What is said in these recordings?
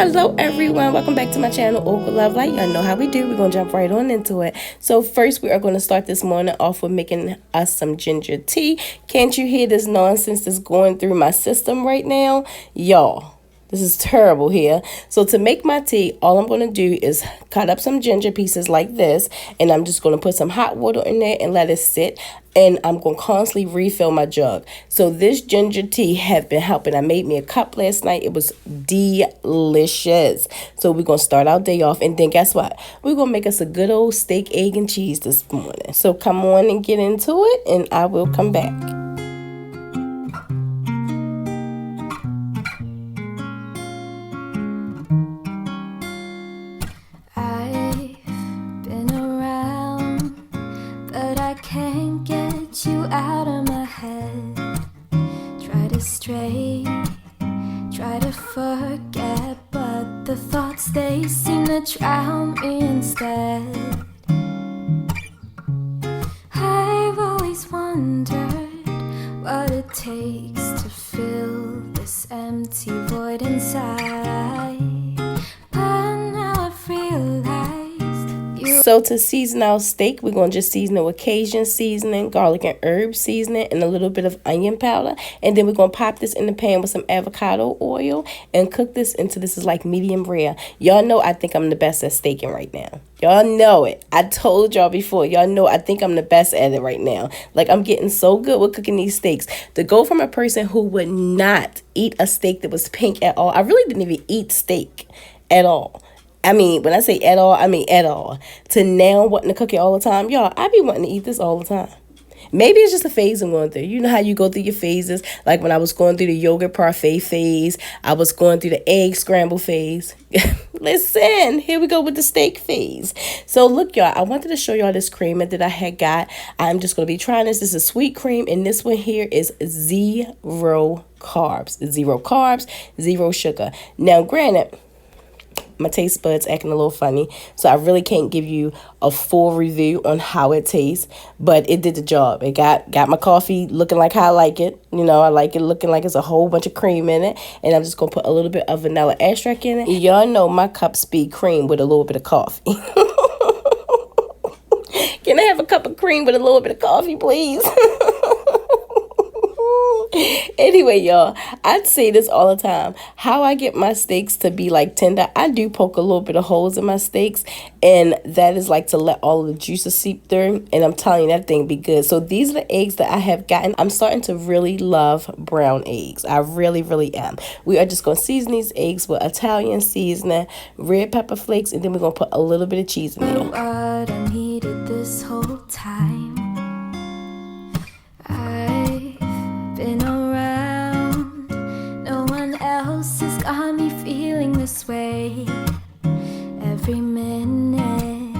Hello everyone, welcome back to my channel, Oak Love Light. Y'all know how we do. We're gonna jump right on into it. So first we are going to start this morning off with making us some ginger tea. Can't you hear this nonsense that's going through my system right now? Y'all, this is terrible here. So to make my tea, all I'm going to do is cut up some ginger pieces like this. And I'm just going to put some hot water in there and let it sit. And I'm going to constantly refill my jug. So this ginger tea have been helping. I made me a cup last night. It was delicious. So we're going to start our day off. And then guess what? We're going to make us a good old steak, egg, and cheese this morning. So come on and get into it. And I will come back. You out of my head. Try to stray, try to forget, but the thoughts, they seem to drown me instead. I've always wondered what it takes to fill this empty void inside, but now I've realized. So to season our steak, we're going to just season it with Cajun seasoning, garlic and herb seasoning, and a little bit of onion powder. And then we're going to pop this in the pan with some avocado oil and cook this until this is like medium rare. Y'all know I think I'm the best at steaking right now. Y'all know it. I told y'all before. Y'all know I think I'm the best at it right now. Like, I'm getting so good with cooking these steaks. To go from a person who would not eat a steak that was pink at all. I really didn't even eat steak at all. I mean, when I say at all, I mean at all. To now wanting to cook it all the time. Y'all, I be wanting to eat this all the time. Maybe it's just a phase I'm going through. You know how you go through your phases? Like when I was going through the yogurt parfait phase. I was going through the egg scramble phase. Listen, here we go with the steak phase. So look, y'all, I wanted to show y'all this creamer that I had got. I'm just going to be trying this. This is sweet cream. And this one here is 0 carbs. 0 carbs, 0 sugar. Now, granted, my taste buds acting a little funny, so I really can't give you a full review on how it tastes, but it did the job. It got my coffee looking like how I like it. You know, I like it looking like it's a whole bunch of cream in it, and I'm just gonna put a little bit of vanilla extract in it. Y'all know my cups be cream with a little bit of coffee. Can I have a cup of cream with a little bit of coffee, please? Anyway, y'all, I'd say this all the time. How I get my steaks to be like tender, I do poke a little bit of holes in my steaks, and that is like to let all of the juices seep through, and I'm telling you, that thing be good. So these are the eggs that I have gotten. I'm starting to really love brown eggs. I really, really am. We are just going to season these eggs with Italian seasoning, red pepper flakes, and then we're going to put a little bit of cheese in there. What I needed this whole time. Been around, no one else has got me feeling this way. Every minute,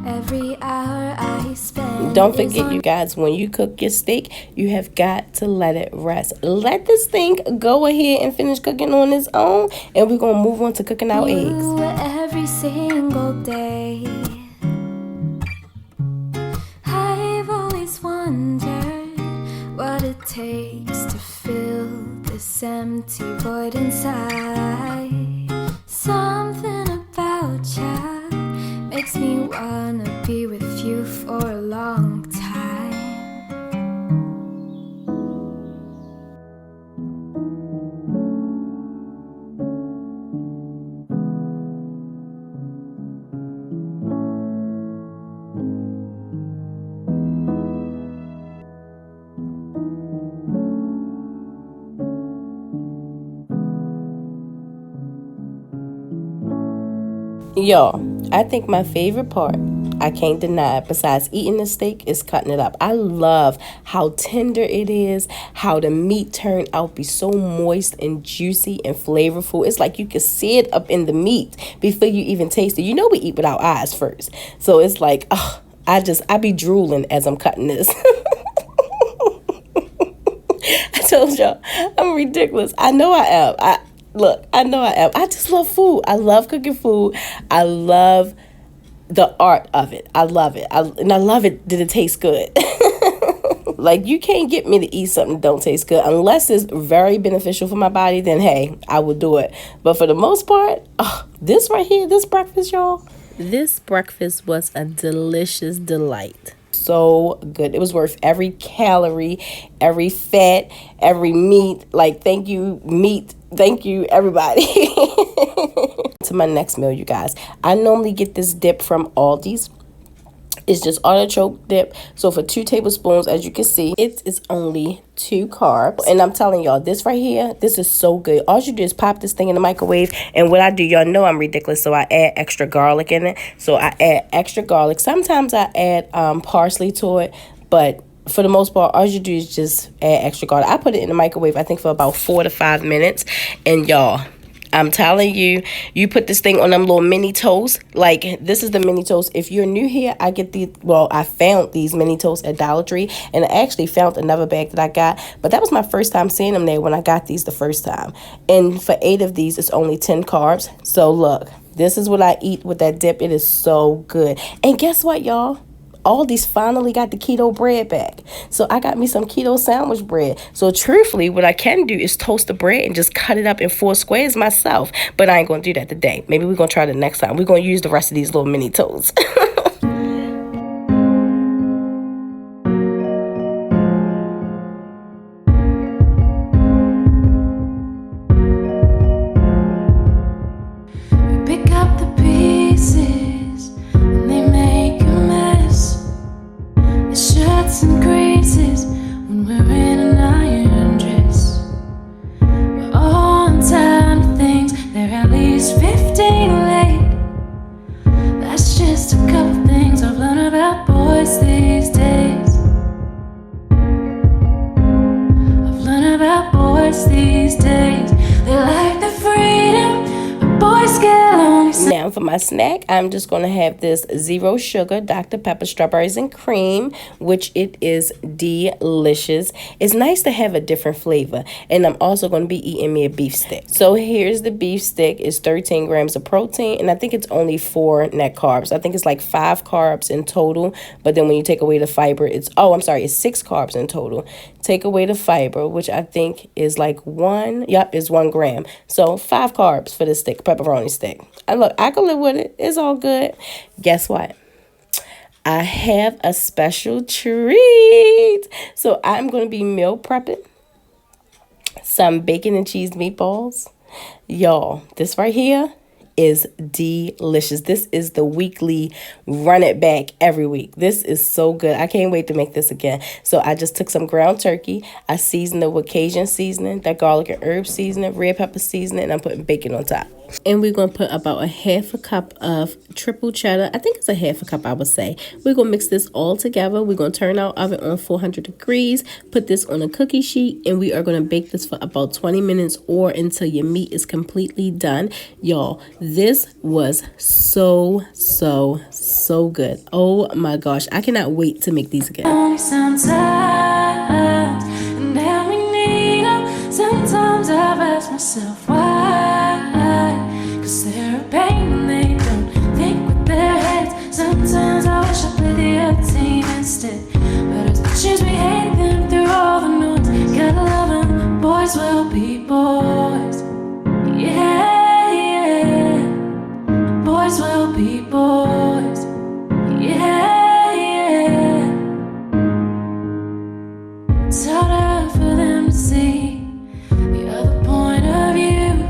every hour I spend. Don't forget, you guys, when you cook your steak, you have got to let it rest. Let this thing go ahead and finish cooking on its own, and we're going to move on to cooking our eggs. Every single day, I've always wondered what it takes to fill this empty void inside. Something about you makes me wanna be with you for a long time. Y'all, I think my favorite part, I can't deny it, besides eating the steak, is cutting it up. I love how tender it is, how the meat turned out be so moist and juicy and flavorful. It's like you can see it up in the meat before you even taste it. You know we eat with our eyes first. So it's like, oh, I be drooling as I'm cutting this. I told y'all, I'm ridiculous. I know I am. I know I am. I just love food. I love cooking food. I love the art of it. I love it. And I love it that it tastes good. Like, you can't get me to eat something that don't taste good unless it's very beneficial for my body. Then hey, I will do it. But for the most part, this right here, this breakfast, y'all, this breakfast was a delicious delight. So good. It was worth every calorie, every fat, every meat. Like, thank you, meat. Thank you, everybody. To my next meal, you guys. I normally get this dip from Aldi's. It's just artichoke dip. So for 2 tablespoons, as you can see, it is only 2 carbs. And I'm telling y'all, this right here, this is so good. All you do is pop this thing in the microwave. And what I do, y'all know I'm ridiculous, so I add extra garlic in it. So I add extra garlic. Sometimes I add parsley to it, but for the most part, all you do is just add extra garlic. I put it in the microwave, I think, for about 4 to 5 minutes. And y'all, I'm telling you, you put this thing on them little mini toasts. Like, this is the mini toast. If you're new here, I get these. Well, I found these mini toasts at Dollar Tree, and I actually found another bag that I got. But that was my first time seeing them there when I got these the first time. And for 8 of these, it's only 10 carbs. So look, this is what I eat with that dip. It is so good. And guess what, y'all? Aldi's finally got the keto bread back. So I got me some keto sandwich bread. So truthfully, what I can do is toast the bread and just cut it up in 4 squares myself. But I ain't going to do that today. Maybe we're going to try it next time. We're going to use the rest of these little mini toasts. Pick up the pieces and they make a mess. It shirts and creases when we're in an iron dress. We're on time to things, they're at least 15 late. That's just a couple things I've learned about boys these days. I've learned about boys these days. They like the freedom, but boys get lonely. Now for my snack, I'm just going to have this 0 sugar Dr. Pepper strawberries and cream, which it is delicious. It's nice to have a different flavor. And I'm also going to be eating me a beef stick. So here's the beef stick. It's 13 grams of protein, and I think it's only 4 net carbs. I think it's like 5 carbs in total, but then when you take away the fiber, it's 6 carbs in total. Take away the fiber, which I think is like 1 gram. So 5 carbs for the stick, pepperoni stick. And look, I can live with it. It's all good. Guess what? I have a special treat. So I'm going to be meal prepping some bacon and cheese meatballs. Y'all, this right here is delicious. This is the weekly run it back every week. This is so good. I can't wait to make this again. So I just took some ground turkey. I seasoned it with Cajun seasoning, that garlic and herb seasoning, red pepper seasoning, and I'm putting bacon on top. And we're going to put about a 1/2 cup of triple cheddar. I think it's a 1/2 cup, I would say. We're going to mix this all together. We're going to turn our oven on 400 degrees, put this on a cookie sheet, and we are going to bake this for about 20 minutes or until your meat is completely done. Y'all, this was so good. Oh my gosh. I cannot wait to make these again. Only sometimes, and now we need them. Sometimes I've asked myself why, 'cause they're a pain when they don't think with their heads. Sometimes I wish I played the other team instead, but as much as we hate them through all the noise, gotta love them, boys will be boys. Yeah, boys will be boys. Yeah, it's harder for them to see the other point of view.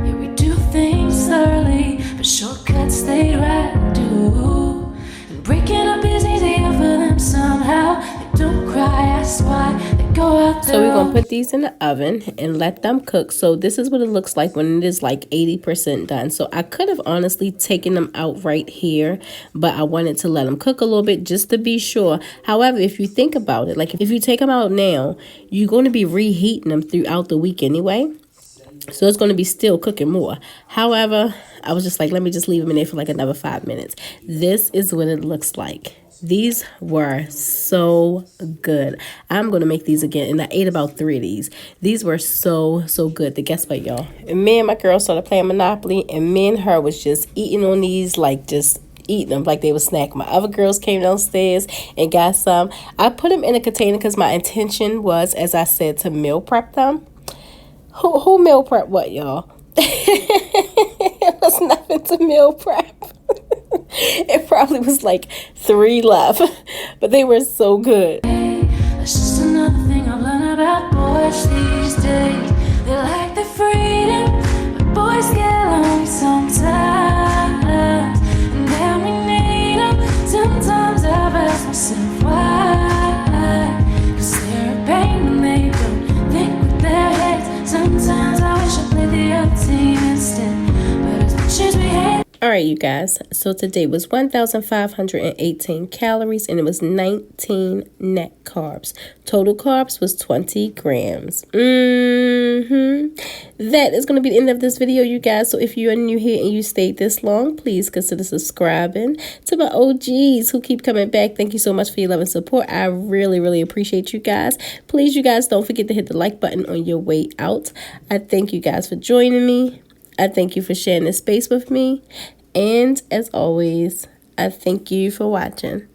Yeah, we do things thoroughly, but shortcuts they'd rather do. And breaking up is easier for them somehow. They don't cry, ask why. They go out there. So we're going to put these in the oven and let them cook. So this is what it looks like when it is like 80% done. So I could have honestly taken them out right here, but I wanted to let them cook a little bit just to be sure. However, if you think about it, like if you take them out now, you're going to be reheating them throughout the week anyway. So it's going to be still cooking more. However, I was just like, let me just leave them in there for like another 5 minutes. This is what it looks like. These were so good. I'm going to make these again. And I ate about 3 of these. These were so good. But guess what, y'all? And me and my girl started playing Monopoly. And me and her was just eating on these like just eating them like they were snack. My other girls came downstairs and got some. I put them in a container because my intention was, as I said, to meal prep them. Who meal prep what, y'all? It was nothing to meal prep. It probably was like 3 left, but they were so good. That's just another thing I've learned about boys these days. They like the freedom, but boys get lonely sometimes. And then we need them. Sometimes I've asked myself why. 'Cause they're a pain when they don't think with their heads. Sometimes I wish I played the other team instead. But as much as we hate. All right, you guys. So today was 1,518 calories and it was 19 net carbs. Total carbs was 20 grams. That is going to be the end of this video, you guys. So if you are new here and you stayed this long, please consider subscribing. To my OGs who keep coming back, thank you so much for your love and support. I really, really appreciate you guys. Please, you guys, don't forget to hit the like button on your way out. I thank you guys for joining me. I thank you for sharing this space with me. And as always, I thank you for watching.